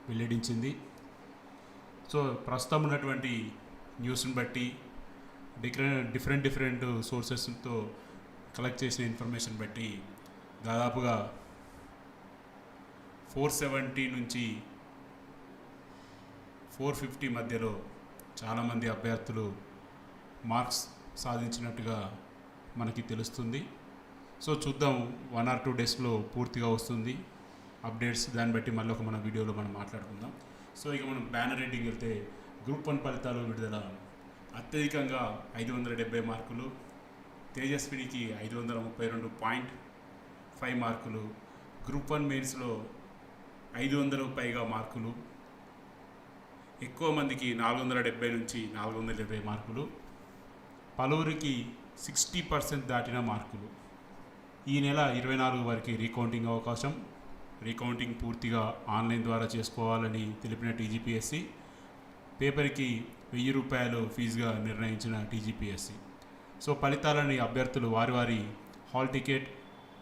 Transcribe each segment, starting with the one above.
వెల్లడించింది. సో ప్రస్తుతం ఉన్నటువంటి న్యూస్ని బట్టి డిఫరెంట్ సోర్సెస్తో కలెక్ట్ చేసిన ఇన్ఫర్మేషన్ బట్టి దాదాపుగా 470 నుంచి 450 మధ్యలో చాలామంది అభ్యర్థులు మార్క్స్ సాధించినట్టుగా మనకి తెలుస్తుంది. సో చూద్దాం, 1 or 2 డేస్లో పూర్తిగా వస్తుంది అప్డేట్స్. దాన్ని బట్టి మళ్ళీ మన వీడియోలో మనం మాట్లాడుకుందాం. సో ఇక మనం బ్యానర్ రేటింగ్ వెళ్తే గ్రూప్ 1 ఫలితాలు విడుదల. అత్యధికంగా 570 మార్కులు, తేజస్వినికి 532.5 మార్కులు. గ్రూప్ 1 మెయిన్స్లో 500 పైగా మార్కులు, ఎక్కువ మందికి 470 నుంచి 420 మార్కులు. పలువురికి 60% దాటిన మార్కులు. ఈ నెల 24 వరకు రీకౌంటింగ్ అవకాశం. రీకౌంటింగ్ పూర్తిగా ఆన్లైన్ ద్వారా చేసుకోవాలని తెలిపిన టీజీపీఎస్సీ. పేపర్కి 1000 రూపాయలు ఫీజుగా నిర్ణయించిన టీజీపీఎస్సీ. సో ఫలితాలని అభ్యర్థులు వారి hall ticket,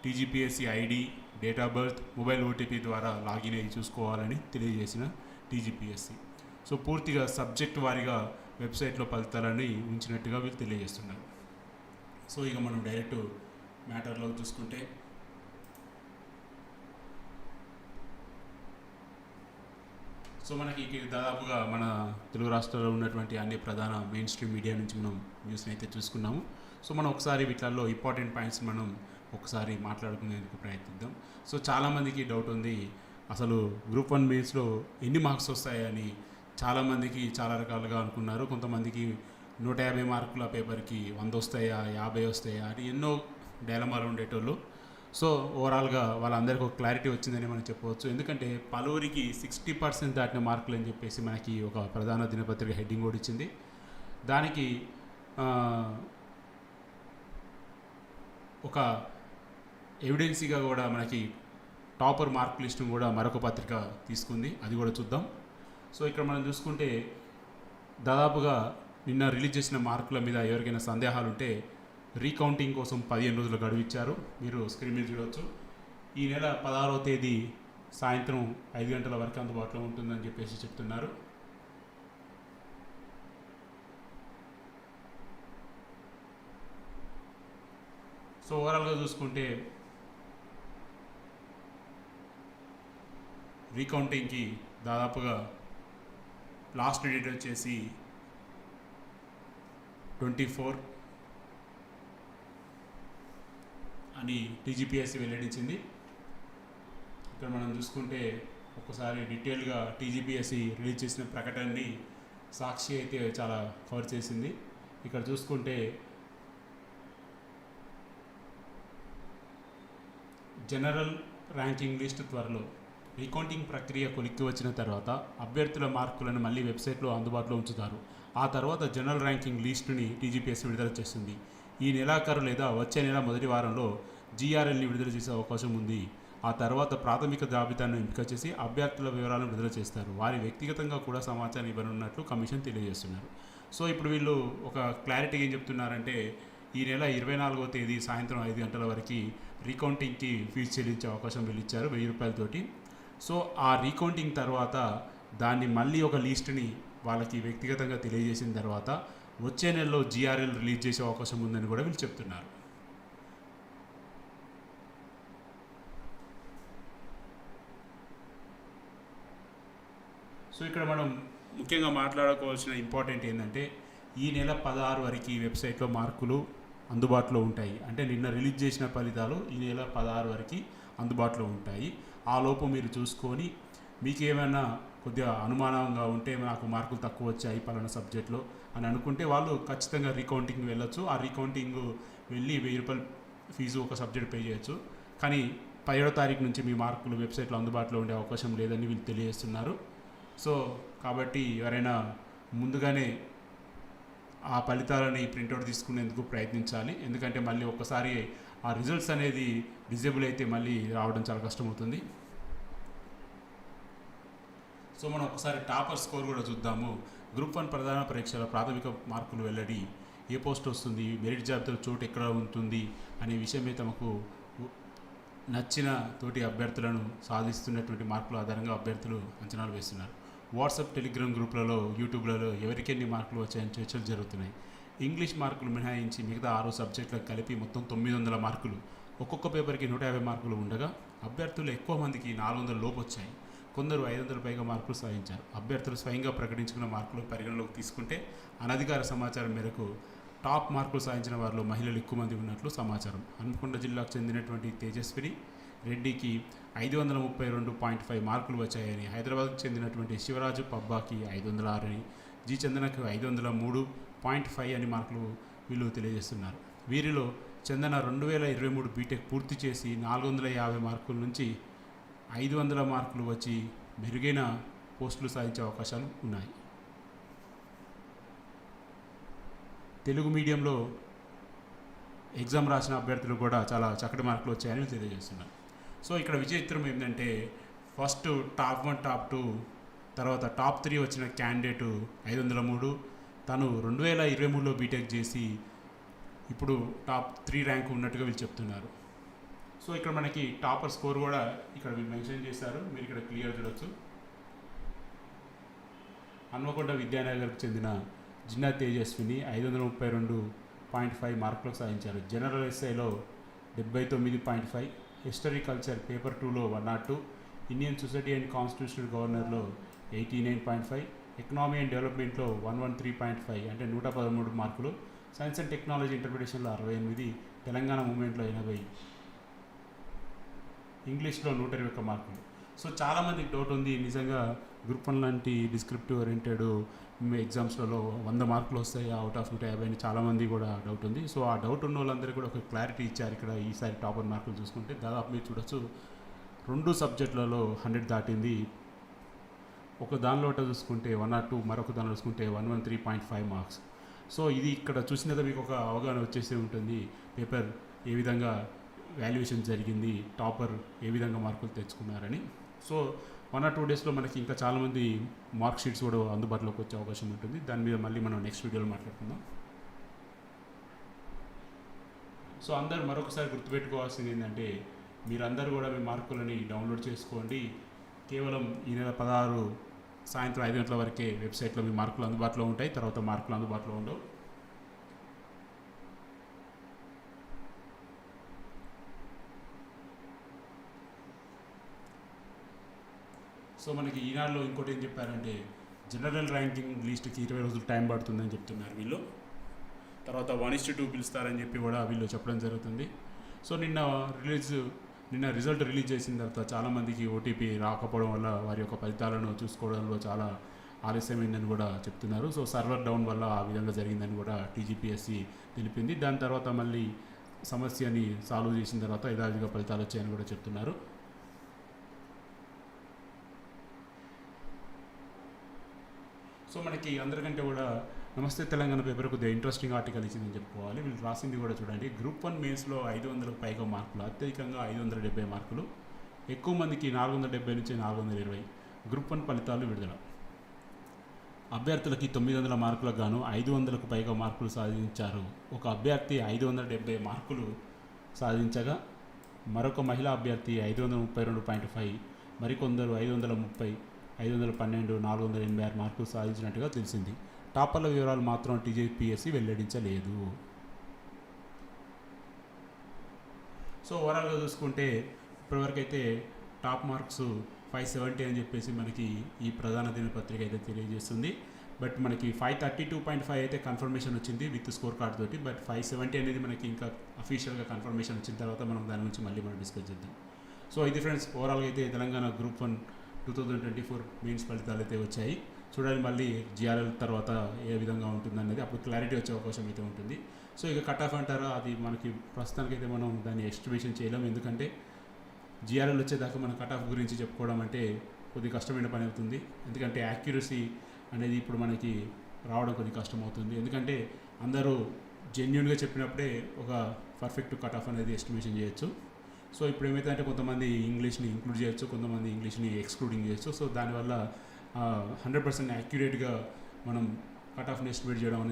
TGPSC ID, date of birth, mobile OTP ద్వారా లాగిన్ అయ్యి చూసుకోవాలని తెలియజేసిన టీజీపీఎస్సీ. సో పూర్తిగా సబ్జెక్ట్ వారీగా వెబ్సైట్లో ఫలితాలని ఉంచినట్టుగా వీళ్ళు తెలియజేస్తున్నారు. సో ఇక మనం డైరెక్ట్ మ్యాటర్లో చూసుకుంటే సో మనకి దాదాపుగా మన తెలుగు రాష్ట్రాల్లో ఉన్నటువంటి అన్ని ప్రధాన మెయిన్ స్ట్రీమ్ మీడియా నుంచి మనం న్యూస్ని అయితే చూసుకున్నాము. సో మనం ఒకసారి వీటిల్లో ఇంపార్టెంట్ పాయింట్స్ మనం ఒకసారి మాట్లాడుకునేందుకు ప్రయత్నిద్దాం. సో చాలామందికి డౌట్ ఉంది, అసలు గ్రూప్ 1 మెయిన్స్లో ఎన్ని మార్క్స్ వస్తాయని. చాలామందికి చాలా రకాలుగా అనుకున్నారు. కొంతమందికి 150 మార్కుల పేపర్కి 100 వస్తాయా, 50 వస్తాయా అని ఎన్నో డైలమాలు ఉండేటోళ్ళు. సో ఓవరాల్గా వాళ్ళందరికీ ఒక క్లారిటీ వచ్చిందని మనం చెప్పవచ్చు. ఎందుకంటే పలువురికి 60% దాటిన మార్కులు అని చెప్పేసి మనకి ఒక ప్రధాన దినపత్రిక హెడ్డింగ్ కూడా ఇచ్చింది. దానికి ఒక ఎవిడెన్సీగా కూడా మనకి టాపర్ మార్క్ లిస్ట్ను కూడా మరొక పత్రిక తీసుకుంది. అది కూడా చూద్దాం. సో ఇక్కడ మనం చూసుకుంటే దాదాపుగా నిన్న రిలీజ్ చేసిన మార్కుల మీద ఎవరికైనా సందేహాలు ఉంటే రీకౌంటింగ్ కోసం 15 రోజులు గడువు ఇచ్చారు. మీరు స్క్రీన్ మీద చూడవచ్చు. ఈ నెల 16వ తేదీ సాయంత్రం 5 గంటల వరకు అందుబాటులో ఉంటుందని చెప్పేసి చెప్తున్నారు. సో ఓవరాల్గా చూసుకుంటే రీకౌంటింగ్కి దాదాపుగా లాస్ట్ డేట్ వచ్చేసి 24 అని టీజీపీఎస్సీ వెల్లడించింది. ఇక్కడ మనం చూసుకుంటే ఒకసారి డీటెయిల్గా టీజీపీఎస్సీ రిలీజ్ చేసిన ప్రకటనని సాక్షి అయితే చాలా కవర్ చేసింది. ఇక్కడ చూసుకుంటే జనరల్ ర్యాంకింగ్ లిస్ట్ త్వరలో. రీకౌంటింగ్ ప్రక్రియ కొలిక్కి వచ్చిన తర్వాత అభ్యర్థుల మార్కులను మళ్ళీ వెబ్సైట్లో అందుబాటులో ఉంచుతారు. ఆ తర్వాత జనరల్ ర్యాంకింగ్ లిస్టుని టీజీపీఎస్సీ విడుదల చేస్తుంది. ఈ నెలాఖరు లేదా వచ్చే నెల మొదటి వారంలో జీఆర్ఎల్ని విడుదల చేసే అవకాశం ఉంది. ఆ తర్వాత ప్రాథమిక జాబితాను ఎంపిక చేసి అభ్యర్థుల వివరాలను విడుదల చేస్తారు. వారి వ్యక్తిగతంగా కూడా సమాచారం ఇవ్వనున్నట్లు కమిషన్ తెలియజేస్తున్నారు. సో ఇప్పుడు వీళ్ళు ఒక క్లారిటీగా ఏం చెప్తున్నారంటే, ఈ నెల 24వ తేదీ సాయంత్రం 5 గంటల వరకు రీకౌంటింగ్కి ఫీజు చెల్లించే అవకాశం వీళ్ళు ఇచ్చారు 1000 రూపాయలతోటి. సో ఆ రీకౌంటింగ్ తర్వాత దాన్ని మళ్ళీ ఒక లిస్టుని వాళ్ళకి వ్యక్తిగతంగా తెలియజేసిన తర్వాత వచ్చే నెలలో జీఆర్ఎల్ రిలీజ్ చేసే అవకాశం ఉందని కూడా వీళ్ళు చెప్తున్నారు. సో ఇక్కడ మనం ముఖ్యంగా మాట్లాడుకోవాల్సిన ఇంపార్టెంట్ ఏంటంటే, ఈ నెల 16 వరకు వెబ్సైట్లో మార్కులు అందుబాటులో ఉంటాయి. అంటే నిన్న రిలీజ్ చేసిన ఫలితాలు ఈ నెల 16 వరకు అందుబాటులో ఉంటాయి. ఆ లోపు మీరు చూసుకొని మీకు ఏమైనా కొద్దిగా అనుమానంగా ఉంటే, నాకు మార్కులు తక్కువ వచ్చాయి పలానా సబ్జెక్ట్లో అని అనుకుంటే వాళ్ళు ఖచ్చితంగా రీకౌంటింగ్ వెళ్ళొచ్చు. ఆ రీకౌంటింగ్ వెళ్ళి 1000 రూపాయలు ఫీజు ఒక సబ్జెక్ట్ పే చేయొచ్చు. కానీ 17వ తారీఖు నుంచి మీ మార్కులు వెబ్సైట్లో అందుబాటులో ఉండే అవకాశం లేదని వీళ్ళు తెలియజేస్తున్నారు. సో కాబట్టి ఎవరైనా ముందుగానే ఆ ఫలితాలని ప్రింట్అవుట్ తీసుకునేందుకు ప్రయత్నించాలి. ఎందుకంటే మళ్ళీ ఒక్కసారి ఆ రిజల్ట్స్ అనేది డిజేబుల్ అయితే మళ్ళీ రావడం చాలా కష్టమవుతుంది. సో మనం ఒకసారి టాపర్ స్కోర్ కూడా చూద్దాము. గ్రూప్ 1 ప్రధాన పరీక్షల ప్రాథమిక మార్కులు వెల్లడి. ఏ పోస్ట్ వస్తుంది, మెరిట్ జాబితాలో చోటు ఎక్కడ ఉంటుంది అనే విషయమే తమకు నచ్చిన తోటి అభ్యర్థులను సాధిస్తున్నటువంటి మార్కుల ఆధారంగా అభ్యర్థులు అంచనాలు వేస్తున్నారు. వాట్సాప్, టెలిగ్రామ్ గ్రూపులలో, యూట్యూబ్లలో ఎవరికి ఎన్ని మార్కులు వచ్చాయని చర్చలు జరుగుతున్నాయి. ఇంగ్లీష్ మార్కులు మినహాయించి మిగతా 6 సబ్జెక్టులకు కలిపి మొత్తం 900 మార్కులు, ఒక్కొక్క పేపర్కి 150 మార్కులు ఉండగా అభ్యర్థులు ఎక్కువ మందికి 400 లోపు వచ్చాయి. కొందరు 500 పైగా మార్కులు సాధించారు. అభ్యర్థులు స్వయంగా ప్రకటించుకున్న మార్కులు పరిగణలోకి తీసుకుంటే అనధికార సమాచారం మేరకు టాప్ మార్కులు సాధించిన వారిలో మహిళలు ఎక్కువ మంది ఉన్నట్లు సమాచారం. హన్మకొండ జిల్లాకు చెందినటువంటి తేజస్విని రెడ్డికి 532.5 మార్కులు వచ్చాయని, హైదరాబాద్కు చెందినటువంటి శివరాజు పబ్బాకి 506 అని, జి చందనకు 503.5 అని మార్కులు వీళ్ళు తెలియజేస్తున్నారు. వీరిలో చందన 2023 బీటెక్ పూర్తి చేసి 450 మార్కుల నుంచి 500 మార్కులు వచ్చి మెరుగైన పోస్టులు సాధించే అవకాశాలు ఉన్నాయి. తెలుగు మీడియంలో ఎగ్జామ్ రాసిన అభ్యర్థులు కూడా చాలా చక్కటి మార్కులు వచ్చాయని తెలియజేస్తున్నారు. సో ఇక్కడ విచిత్రం ఏంటంటే ఫస్ట్ టాప్ 1, టాప్ 2, తర్వాత టాప్ 3 వచ్చిన క్యాండిడేటు 503, తను 2023లో బీటెక్ చేసి ఇప్పుడు టాప్ 3 ర్యాంక్ ఉన్నట్టుగా వీళ్ళు చెప్తున్నారు. సో ఇక్కడ మనకి టాపర్ స్కోర్ కూడా ఇక్కడ వీళ్ళు మెన్షన్ చేశారు, మీరు ఇక్కడ క్లియర్ చూడొచ్చు. హన్మకొండ విద్యానగర్కు చెందిన జిన్నా తేజస్విని 532.5 మార్కులకు సాధించారు. జనరల్ ఎస్ఐలో 79.5, హిస్టరీ కల్చర్ పేపర్ 2లో 102, ఇండియన్ సొసైటీ అండ్ కాన్స్టిట్యూషనల్ గవర్నర్లో 89.5, ఎకనామీ అండ్ డెవలప్మెంట్లో 113.5 అంటే 113 మార్కులు, సైన్స్ అండ్ టెక్నాలజీ ఇంటర్ప్రిటేషన్లో 68, తెలంగాణ మూవ్మెంట్లో 80, ఇంగ్లీష్లో 121 మార్కులు. సో చాలామందికి డౌట్ ఉంది, నిజంగా గ్రూప్ 1 లాంటి డిస్క్రిప్టివ్ ఓరియంటెడ్ ఎగ్జామ్స్లలో 100 మార్కులు వస్తాయి అవుట్ ఆఫ్ 150 అని చాలామంది కూడా డౌట్ ఉంది. సో ఆ డౌట్ ఉన్న వాళ్ళందరికీ కూడా ఒక క్లారిటీ ఇచ్చారు ఇక్కడ. ఈసారి టాపర్ మార్కులు చూసుకుంటే దాదాపు మీరు చూడొచ్చు 2 సబ్జెక్టులలో 100 దాటింది. ఒక దానిలో చూసుకుంటే 102, మరొక దానిలో చూసుకుంటే 113.5 మార్క్స్. సో ఇది ఇక్కడ చూసినది మీకు ఒక అవగాహన వచ్చేసి ఉంటుంది, పేపర్ ఏ విధంగా వాల్యుయేషన్ జరిగింది, టాపర్ ఏ విధంగా మార్కులు తెచ్చుకున్నారని. సో 1 or 2 డేస్లో మనకి ఇంకా చాలామంది మార్క్ షీట్స్ కూడా అందుబాటులోకి వచ్చే అవకాశం ఉంటుంది. దాని మీద మళ్ళీ మనం నెక్స్ట్ వీడియోలో మాట్లాడుకుందాం. సో అందరూ మరొకసారి గుర్తుపెట్టుకోవాల్సింది ఏంటంటే మీరందరూ కూడా మీ మార్కులని డౌన్లోడ్ చేసుకోండి. కేవలం ఈ నెల 16 సాయంత్రం 5 గంటల వరకే వెబ్సైట్లో మీ మార్కులు అందుబాటులో ఉంటాయి, తర్వాత మార్కులు అందుబాటులో ఉండవు. సో మనకి ఈనాడులో ఇంకోటి ఏం చెప్పారంటే జనరల్ ర్యాంకింగ్ లిస్ట్కి 20 రోజులు టైం పడుతుందని చెప్తున్నారు వీళ్ళు. తర్వాత 1:2 పిలుస్తారని చెప్పి కూడా వీళ్ళు చెప్పడం జరుగుతుంది. సో నిన్న రిజల్ట్ రిలీజ్ చేసిన తర్వాత చాలామందికి ఓటీపీ రాకపోవడం వల్ల వారి యొక్క ఫలితాలను చూసుకోవడంలో చాలా ఆలస్యమైందని కూడా చెప్తున్నారు. సో సర్వర్ డౌన్ వల్ల ఆ విధంగా జరిగిందని కూడా టీజీపీఎస్సీ తెలిపింది. దాని తర్వాత మళ్ళీ సమస్యని సాల్వ్ చేసిన తర్వాత యథావిధిగా ఫలితాలు వచ్చాయని కూడా చెప్తున్నారు. సో మనకి అందరికంటే కూడా నమస్తే తెలంగాణ పేపర్ కొద్దిగా ఇంట్రెస్టింగ్ ఆర్టికల్ ఇచ్చిందని చెప్పుకోవాలి. వీళ్ళు రాసింది కూడా చూడండి. గ్రూప్ 1 మెయిన్స్లో 500కు పైగా మార్కులు, అత్యధికంగా 570 మార్కులు, ఎక్కువ మందికి 470 నుంచి 420. గ్రూప్ 1 ఫలితాలు విడుదల. అభ్యర్థులకి 900 మార్కులకు గాను 500కు పైగా మార్కులు సాధించారు. ఒక అభ్యర్థి 570 మార్కులు సాధించగా మరొక మహిళా అభ్యర్థి 532.5, మరికొందరు 530, 512, 486 మార్కులు సాధించినట్టుగా తెలిసింది. టాపర్ల వివరాలు మాత్రం టీజీపీఎస్సీ వెల్లడించలేదు. సో ఓవరాల్గా చూసుకుంటే ఇప్పటివరకైతే టాప్ మార్క్స్ 570 అని చెప్పేసి మనకి ఈ ప్రధాన దినపత్రిక అయితే తెలియజేస్తుంది. బట్ మనకి 532.5 అయితే కన్ఫర్మేషన్ వచ్చింది విత్ స్కోర్ కార్డ్ తోటి. బట్ 570 అనేది మనకి ఇంకా అఫీషియల్గా కన్ఫర్మేషన్ వచ్చిన తర్వాత మనం దాని గురించి మళ్ళీ డిస్కస్ చేద్దాం. సో ఇది ఫ్రెండ్స్, ఓవరాల్గా అయితే తెలంగాణ గ్రూప్ 1 2024 మెయిన్స్ ఫలితాలు అయితే వచ్చాయి. చూడాలి మళ్ళీ జిఆర్ఎల్ తర్వాత ఏ విధంగా ఉంటుంది అనేది, అప్పుడు క్లారిటీ వచ్చే అవకాశం అయితే ఉంటుంది. సో ఇక కట్ ఆఫ్ అంటారా, అది మనకి ప్రస్తుతానికైతే మనం దాన్ని ఎస్టిమేషన్ చేయలేము. ఎందుకంటే జిఆర్ఎల్ వచ్చేదాకా మన కట్ ఆఫ్ గురించి చెప్పుకోవడం అంటే కొద్దిగా కష్టమైన పని అవుతుంది. ఎందుకంటే యాక్యురసీ అనేది ఇప్పుడు మనకి రావడం కొద్దిగా కష్టం అవుతుంది. ఎందుకంటే అందరూ జెన్యున్గా చెప్పినప్పుడే ఒక పర్ఫెక్ట్ కట్ ఆఫ్ అనేది ఎస్టిమేషన్ చేయొచ్చు. సో ఇప్పుడు ఏమైతే అంటే కొంతమంది ఇంగ్లీష్ని ఇంక్లూడ్ చేయొచ్చు, కొంతమంది ఇంగ్లీష్ని ఎక్స్క్లూడింగ్ చేయొచ్చు. సో దానివల్ల 100% యాక్యురేట్గా మనం కట్ ఆఫ్ని ఎస్టిమేట్ చేయడం అనేది